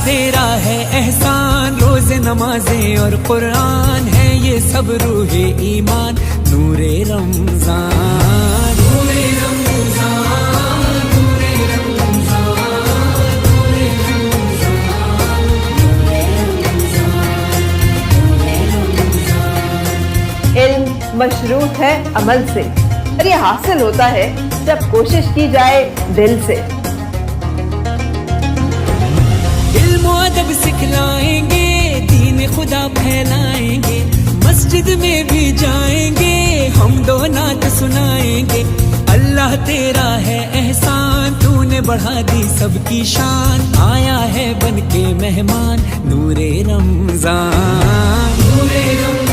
तेरा है एहसान, रोज़ नमाजें और कुरान है ये सब रूहे ईमान, नूरे रमजान, नूरे रमजान, नूरे रमजान, नूरे रमजान, नूरे रमजान, नूरे रमजान। इल्म मशरूत है अमल से, और ये हासिल होता है जब कोशिश की जाए दिल से। इल्म अदब सिखलाएंगे, दीन खुदा फैलाएंगे, मस्जिद में भी जाएंगे, हम दो नात सुनाएंगे। अल्लाह तेरा है एहसान, तूने बढ़ा दी सबकी शान, आया है बन के मेहमान, नूरे रमजान, नूरे रमजान।